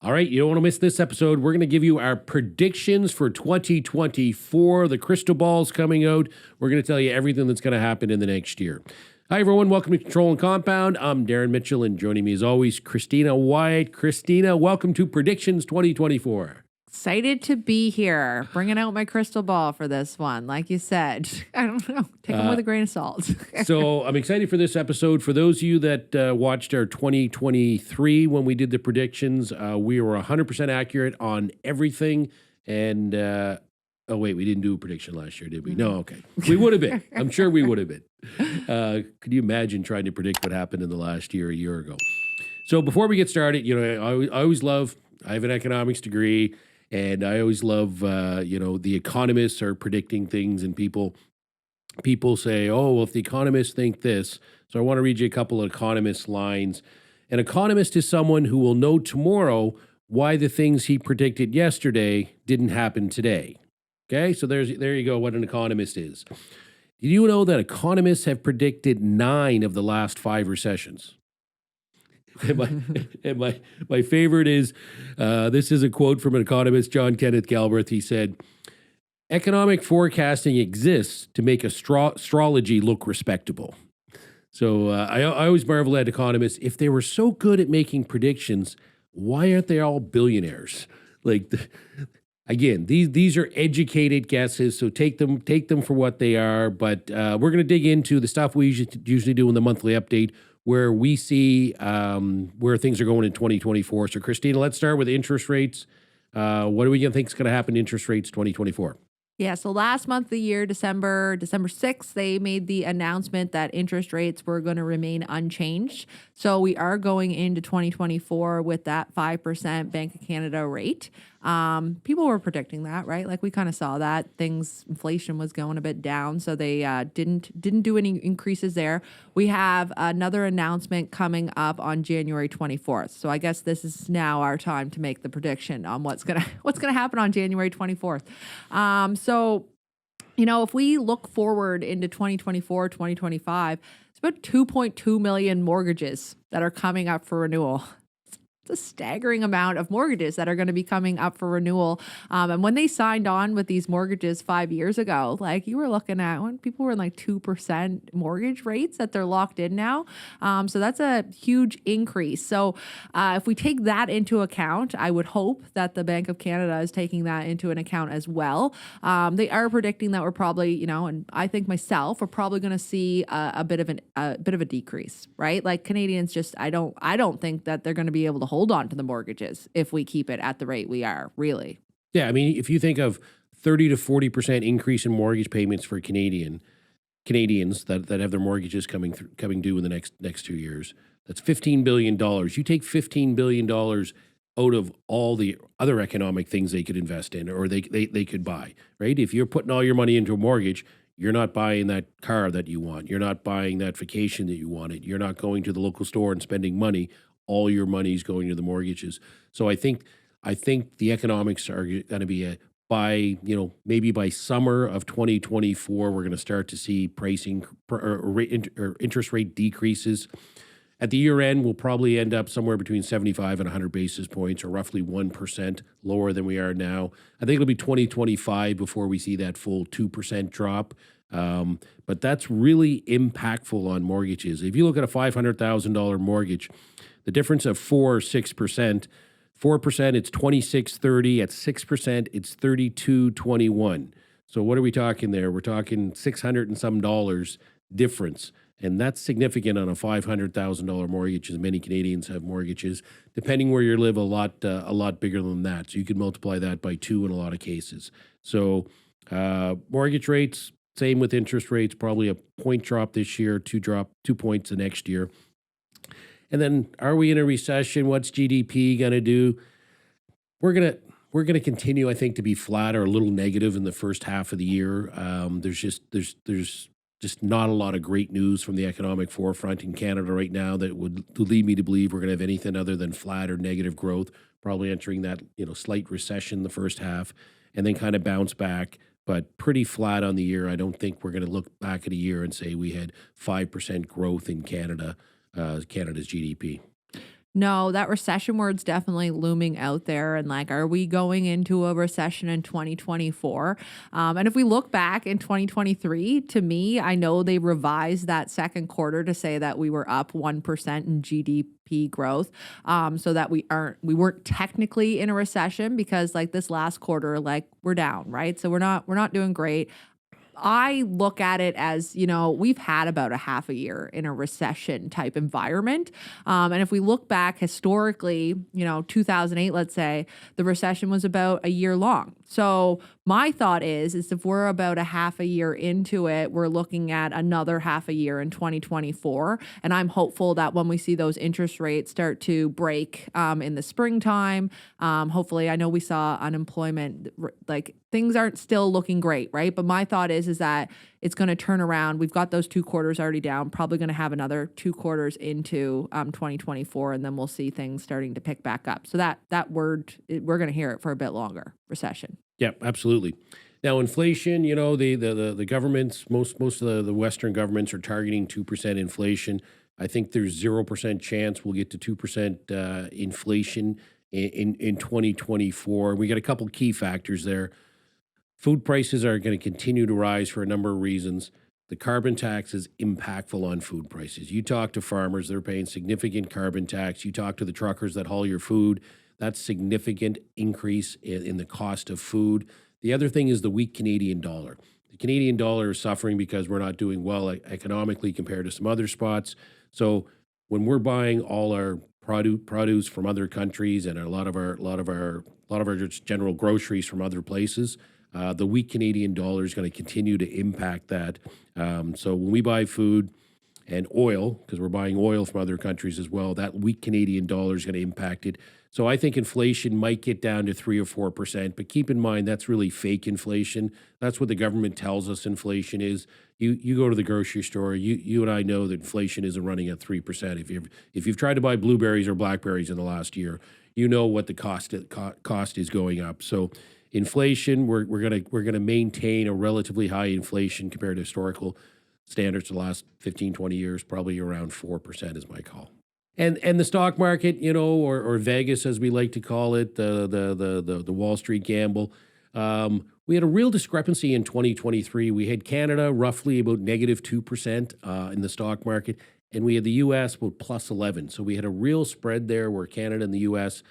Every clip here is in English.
All right, you don't want to miss this episode. We're going to give you our predictions for 2024. The crystal ball's coming out. We're going to tell you everything that's going to happen in the next year. Hi, everyone. Welcome to Control and Compound. I'm Darren Mitchell, and joining me as always, Christina White. Christina, welcome to Predictions 2024. Excited to be here, bringing out my crystal ball for this one. Like you said, I don't know, take them with a grain of salt. So I'm excited for this episode. For those of you that watched our 2023 when we did the predictions, we were 100% accurate on everything. And, oh, wait, we didn't do a prediction last year, did we? No, okay. We would have been. I'm sure we would have been. Could you imagine trying to predict what happened in the last year, a year ago? So before we get started, I have an economics degree. And I always love, the economists are predicting things, and people say, oh, well, if the economists think this. So I want to read you a couple of economist lines. An economist is someone who will know tomorrow why the things he predicted yesterday didn't happen today. Okay, so there you go, what an economist is. Did you know that economists have predicted 9 of the last 5 recessions? And my favorite is, this is a quote from an economist, John Kenneth Galbraith. He said, economic forecasting exists to make astrology look respectable. So I always marvel at economists. If they were so good at making predictions, why aren't they all billionaires? Again, these are educated guesses, so take them for what they are. But we're going to dig into the stuff we usually do in the monthly update, where we see where things are going in 2024. So, Christina, let's start with interest rates. What do we think is going to happen to interest rates 2024? Yeah, so last month of the year, December 6th, they made the announcement that interest rates were going to remain unchanged. So we are going into 2024 with that 5% Bank of Canada rate. People were predicting that, right? Like we kind of saw that inflation was going a bit down, so they didn't do any increases there. We have another announcement coming up on January 24th. So I guess this is now our time to make the prediction on what's gonna happen on January 24th. So, if we look forward into 2024, 2025, it's about 2.2 million mortgages that are coming up for renewal. A staggering amount of mortgages that are going to be coming up for renewal. And when they signed on with these mortgages 5 years ago, like you were looking at when people were in like 2% mortgage rates that they're locked in now. So that's a huge increase. So if we take that into account, I would hope that the Bank of Canada is taking that into an account as well. They are predicting that we're probably, and I think myself, we're probably going to see a bit of a decrease, right? Like Canadians I don't think that they're going to be able to hold on to the mortgages if we keep it at the rate we are, really. Yeah, I mean, if you think of 30 to 40% increase in mortgage payments for Canadians that have their mortgages coming due in the next 2 years, that's $15 billion. You take $15 billion out of all the other economic things they could invest in or they could buy, right? If you're putting all your money into a mortgage, you're not buying that car that you want. You're not buying that vacation that you wanted. You're not going to the local store and spending money. All your money is going to the mortgages. So I think the economics are going to be maybe by summer of 2024, we're going to start to see pricing or interest rate decreases. At the year end, we'll probably end up somewhere between 75 and 100 basis points, or roughly 1% lower than we are now. I think it'll be 2025 before we see that full 2% drop. But that's really impactful on mortgages. If you look at a $500,000 mortgage, the difference of 4 or 6%, 4%, it's $26.30. At 6%, it's $32.21. So what are we talking there? We're talking $600 and some dollars difference. And that's significant on a $500,000 mortgage, as many Canadians have mortgages. Depending where you live, a lot bigger than that. So you can multiply that by 2 in a lot of cases. So mortgage rates, same with interest rates, probably a point drop this year, 2 points the next year. And then, are we in a recession? What's GDP going to do? We're gonna continue, I think, to be flat or a little negative in the first half of the year. There's just not a lot of great news from the economic forefront in Canada right now that would lead me to believe we're going to have anything other than flat or negative growth. Probably entering that slight recession the first half, and then kind of bounce back. But pretty flat on the year. I don't think we're going to look back at a year and say we had 5% growth in Canada. Canada's GDP. No, that recession word's definitely looming out there. And like, are we going into a recession in 2024? And if we look back in 2023, to me, I know they revised that second quarter to say that we were up 1% in GDP growth, so that we weren't technically in a recession because like this last quarter, like we're down, right? So we're not doing great. I look at it as, we've had about a half a year in a recession type environment. And if we look back historically, 2008, let's say, the recession was about a year long. So my thought is if we're about a half a year into it, we're looking at another half a year in 2024. And I'm hopeful that when we see those interest rates start to break in the springtime, hopefully, I know we saw unemployment, like things aren't still looking great, right? But my thought is that it's going to turn around. We've got those 2 quarters already down, probably going to have another 2 quarters into 2024, and then we'll see things starting to pick back up. So that word, we're going to hear it for a bit longer, recession. Yeah, absolutely. Now, inflation, the governments, most of the Western governments are targeting 2% inflation. I think there's 0% chance we'll get to 2% inflation in 2024. We got a couple key factors there. Food prices are going to continue to rise for a number of reasons. The carbon tax is impactful on food prices. You talk to farmers, they're paying significant carbon tax. You talk to the truckers that haul your food, that's significant increase in the cost of food. The other thing is the weak Canadian dollar. The Canadian dollar is suffering because we're not doing well economically compared to some other spots. So when we're buying all our produce from other countries and a lot of our just general groceries from other places, the weak Canadian dollar is going to continue to impact that. So when we buy food and oil, because we're buying oil from other countries as well, that weak Canadian dollar is going to impact it. So I think inflation might get down to 3 or 4%, but keep in mind that's really fake inflation. That's what the government tells us inflation is. You go to the grocery store, you and I know that inflation isn't running at 3%. If you've tried to buy blueberries or blackberries in the last year, you know what the cost is going up. So inflation, we're gonna maintain a relatively high inflation compared to historical standards the last 15, 20 years, probably around 4% is my call. And the stock market, or Vegas as we like to call it, the Wall Street gamble. We had a real discrepancy in 2023. We had Canada roughly about negative 2% in the stock market, and we had the U.S. about plus 11. So we had a real spread there where Canada and the U.S.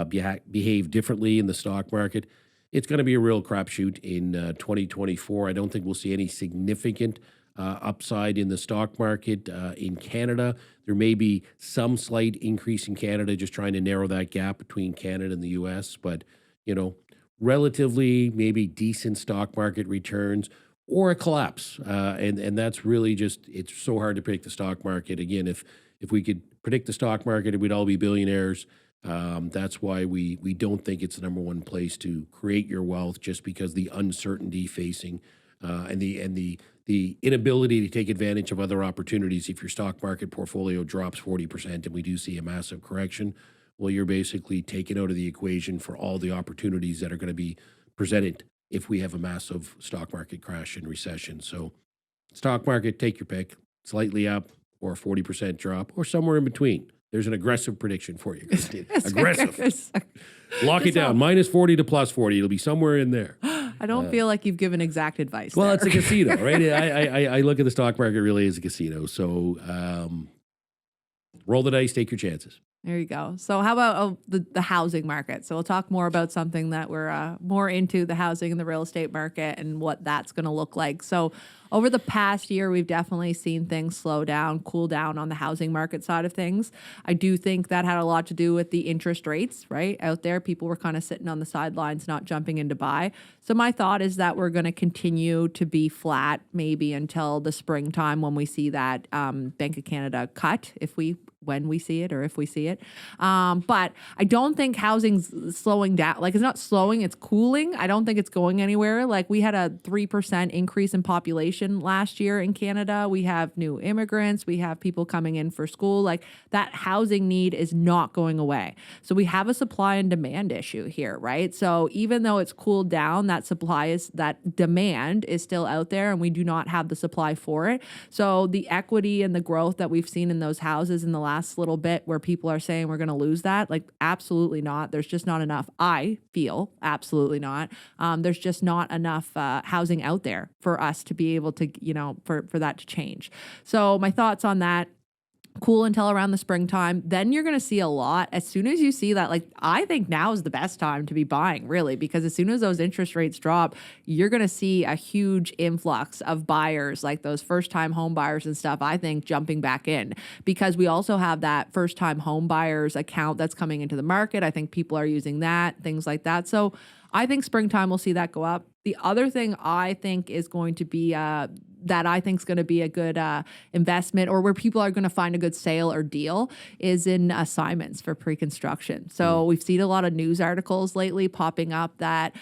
Behave differently in the stock market. It's going to be a real crapshoot in 2024. I don't think we'll see any significant upside in the stock market in Canada. There may be some slight increase in Canada, just trying to narrow that gap between Canada and the U.S. But, relatively maybe decent stock market returns or a collapse. And that's really it's so hard to predict the stock market. Again, if we could predict the stock market, we'd all be billionaires. That's why we don't think it's the number one place to create your wealth, just because the uncertainty facing and the inability to take advantage of other opportunities. If your stock market portfolio drops 40% and we do see a massive correction, well, you're basically taken out of the equation for all the opportunities that are going to be presented if we have a massive stock market crash and recession. So stock market, take your pick, slightly up or a 40% drop or somewhere in between. There's an aggressive prediction for you, Christine. Aggressive. Lock it down. Minus 40 to plus 40. It'll be somewhere in there. I don't feel like you've given exact advice. Well, there. It's a casino, right? I look at the stock market really as a casino. So roll the dice, take your chances. There you go. So how about the housing market? So we'll talk more about something that we're more into, the housing and the real estate market and what that's going to look like. So over the past year, we've definitely seen things slow down, cool down on the housing market side of things. I do think that had a lot to do with the interest rates, right? Out there, people were kind of sitting on the sidelines, not jumping in to buy. So my thought is that we're going to continue to be flat maybe until the springtime when we see that Bank of Canada cut, when we see it or if we see it. But I don't think housing's slowing down. Like, it's not slowing, it's cooling. I don't think it's going anywhere. Like, we had a 3% increase in population last year in Canada. We have new immigrants. We have people coming in for school. Like, that housing need is not going away. So we have a supply and demand issue here, right? So even though it's cooled down, that demand is still out there and we do not have the supply for it. So the equity and the growth that we've seen in those houses in the last last little bit where people are saying we're going to lose that? Like, absolutely not. There's just not enough. I feel absolutely not. There's just not enough housing out there for us to be able to, for that to change. So my thoughts on that: cool until around the springtime. Then you're going to see a lot. As soon as you see that, like, I think now is the best time to be buying, really, because as soon as those interest rates drop, you're going to see a huge influx of buyers, like those first time home buyers and stuff, I think, jumping back in, because we also have that first time home buyers account that's coming into the market. I think people are using that, things like that. So I think springtime will see that go up. The other thing I think is going to be that I think is going to be a good investment, or where people are going to find a good sale or deal, is in assignments for pre-construction. So we've seen a lot of news articles lately popping up that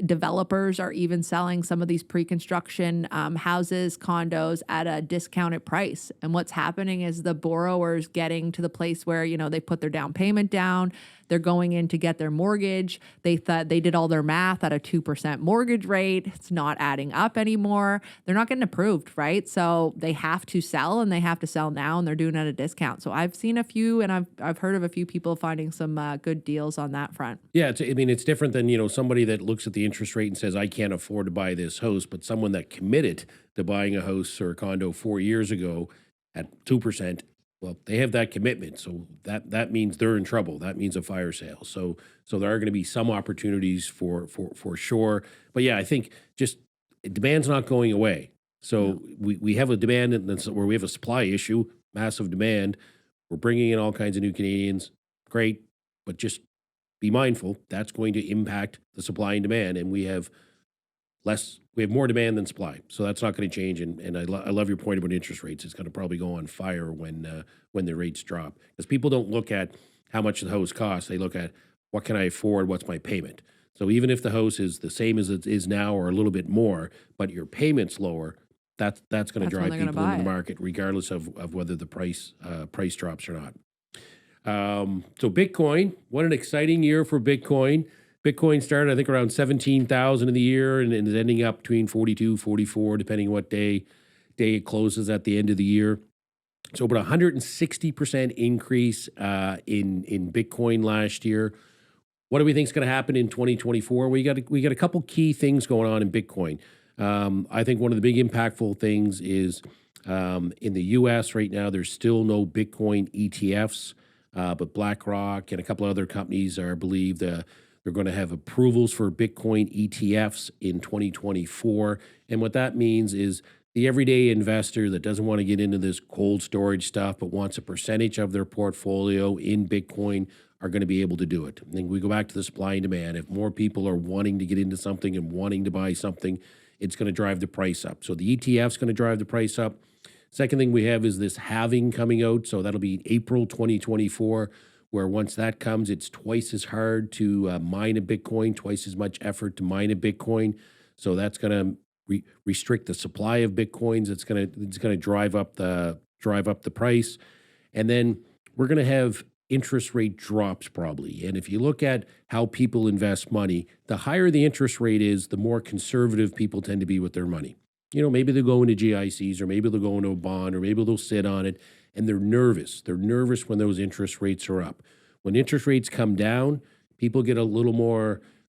developers are even selling some of these pre-construction houses, condos at a discounted price. And what's happening is the borrowers getting to the place where, they put their down payment down. They're going in to get their mortgage. They thought they did all their math at a 2% mortgage rate. It's not adding up anymore. They're not getting approved, right? So they have to sell, and they have to sell now, and they're doing it at a discount. So I've seen a few, and I've heard of a few people finding some good deals on that front. Yeah, it's different than somebody that looks at the interest rate and says, I can't afford to buy this house, but someone that committed to buying a house or a condo 4 years ago at 2%. Well, they have that commitment, so that means they're in trouble. That means a fire sale. So there are going to be some opportunities for sure. But yeah, I think just demand's not going away. So we have a demand, and where we have a supply issue, massive demand. We're bringing in all kinds of new Canadians. Great, but just be mindful that's going to impact the supply and demand, and we have more demand than supply, so that's not going to change. And I love your point about interest rates. It's going to probably go on fire when the rates drop, because people don't look at how much the house costs. They look at, what can I afford? What's my payment? So even if the house is the same as it is now or a little bit more, but your payment's lower, that's going to drive people into the market, regardless of whether the price drops or not. So Bitcoin, what an exciting year for Bitcoin. Bitcoin started, I think, around 17,000 in the year, and is ending up between 42, 44, depending on what day it closes at the end of the year. So about 160% increase in Bitcoin last year. What do we think is going to happen in 2024? We got a couple key things going on in Bitcoin. I think one of the big impactful things is in the U.S. right now, there's still no Bitcoin ETFs, but BlackRock and a couple other companies believe they're going to have approvals for Bitcoin ETFs in 2024. And what that means is the everyday investor that doesn't want to get into this cold storage stuff, but wants a percentage of their portfolio in Bitcoin, are going to be able to do it. I think we go back to the supply and demand. If more people are wanting to get into something and wanting to buy something, it's going to drive the price up. So the ETF is going to drive the price up. Second thing we have is this halving coming out. So that'll be April 2024. Where once that comes, it's twice as hard to mine a Bitcoin, twice as much effort to mine a Bitcoin. So that's going to restrict the supply of Bitcoins. It's going to drive up the price, and then we're going to have interest rate drops probably. And if you look at how people invest money, the higher the interest rate is, the more conservative people tend to be with their money. Maybe they'll go into GICs, or maybe they'll go into a bond, or maybe they'll sit on it. And they're nervous. They're nervous when those interest rates are up. When interest rates come down, people get a little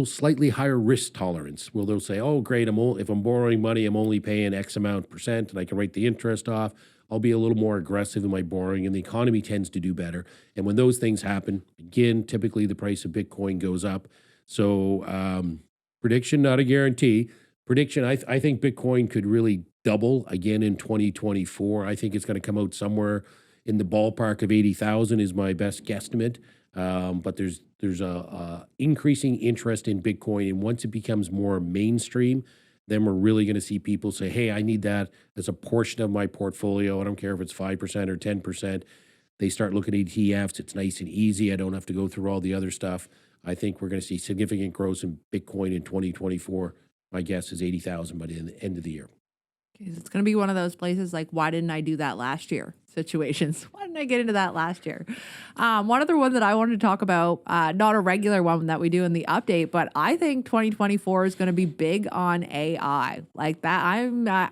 slightly higher risk tolerance. Well, they'll say, "Oh, great! If I'm borrowing money, I'm only paying X amount percent, and I can write the interest off. I'll be a little more aggressive in my borrowing, and the economy tends to do better." And when those things happen, again, typically the price of Bitcoin goes up. So, prediction, not a guarantee. Prediction: I think Bitcoin could really double again in 2024. I think it's going to come out somewhere in the ballpark of 80,000 is my best guesstimate. But there's a increasing interest in Bitcoin, and once it becomes more mainstream, then we're really going to see people say, "Hey, I need that as a portion of my portfolio. I don't care if it's 5% or 10%." They start looking at ETFs. It's nice and easy. I don't have to go through all the other stuff. I think we're going to see significant growth in Bitcoin in 2024. My guess is 80,000 by the end of the year. It's going to be one of those places like, why didn't I do that last year situations? Why didn't I get into that last year? One other one that I wanted to talk about, not a regular one that we do in the update, but I think 2024 is going to be big on AI. Like that,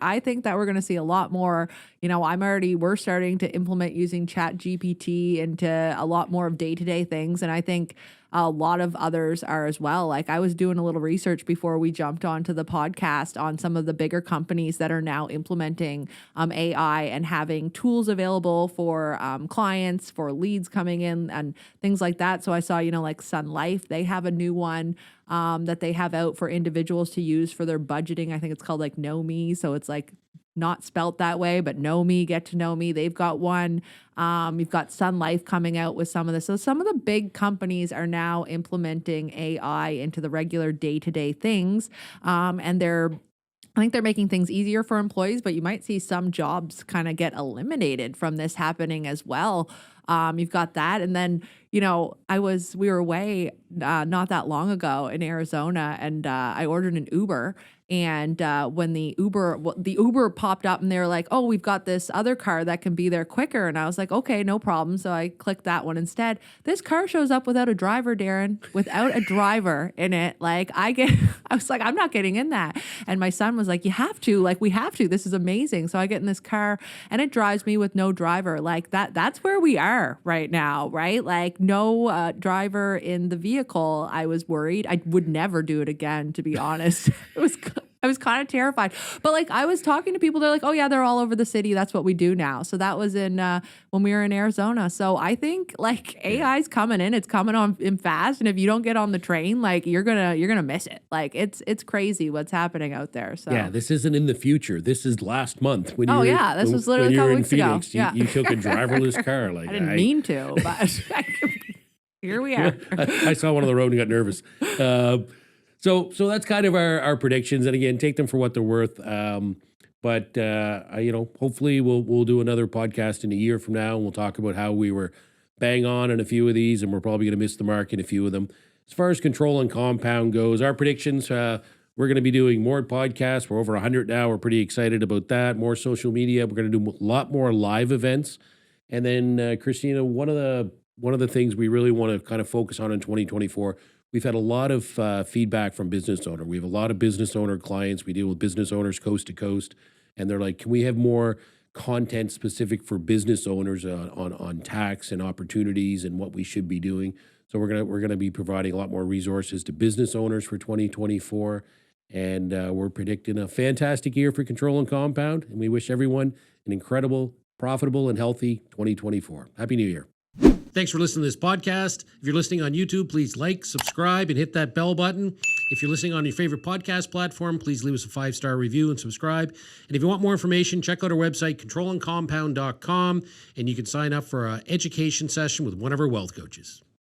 I think that we're going to see a lot more. We're starting to implement using Chat GPT into a lot more of day-to-day things. And I think a lot of others are as well. Like I was doing a little research before we jumped onto the podcast on some of the bigger companies that are now implementing AI and having tools available for clients, for leads coming in and things like that. So I saw, like Sun Life, they have a new one that they have out for individuals to use for their budgeting. I think it's called like Know Me. So it's like not spelt that way, but Know Me, Get to Know Me. They've got one. You've got Sun Life coming out with some of this. So some of the big companies are now implementing AI into the regular day-to-day things. I think they're making things easier for employees, but you might see some jobs kind of get eliminated from this happening as well. You've got that. And then, we were away not that long ago in Arizona, and I ordered an Uber. And when the Uber popped up and they were like, oh, we've got this other car that can be there quicker. And I was like, okay, no problem. So I clicked that one instead. This car shows up without a driver, Darren, without a driver in it. Like I was like, I'm not getting in that. And my son was like, you have to, like, we have to, this is amazing. So I get in this car and it drives me with no driver. Like that's where we are right now, right? Like no driver in the vehicle. I was worried. I would never do it again, to be honest. I was kind of terrified, but like I was talking to people, they're like, oh yeah, they're all over the city. That's what we do now. So that was when we were in Arizona. So I think like AI is coming in, it's coming on in fast. And if you don't get on the train, like you're going to miss it. Like it's crazy what's happening out there. So yeah, this isn't in the future. This is last month. When this was literally a couple weeks ago. Yeah. You took a driverless car. Like I didn't mean to, but here we are. I saw one on the road and got nervous. So that's kind of our predictions, and again, take them for what they're worth. But hopefully we'll do another podcast in a year from now, and we'll talk about how we were bang on in a few of these, and we're probably going to miss the mark in a few of them. As far as control and compound goes, our predictions, we're going to be doing more podcasts. We're over 100 now. We're pretty excited about that. More social media. We're going to do a lot more live events, and then Christina, one of the things we really want to kind of focus on in 2024. We've had a lot of feedback from business owner. We have a lot of business owner clients. We deal with business owners coast to coast, and they're like, can we have more content specific for business owners on tax and opportunities and what we should be doing? So we're gonna be providing a lot more resources to business owners for 2024, and we're predicting a fantastic year for Control and Compound, and we wish everyone an incredible, profitable, and healthy 2024. Happy New Year. Thanks for listening to this podcast. If you're listening on YouTube, please like, subscribe, and hit that bell button. If you're listening on your favorite podcast platform, please leave us a 5-star review and subscribe. And if you want more information, check out our website, controlandcompound.com, and you can sign up for an education session with one of our wealth coaches.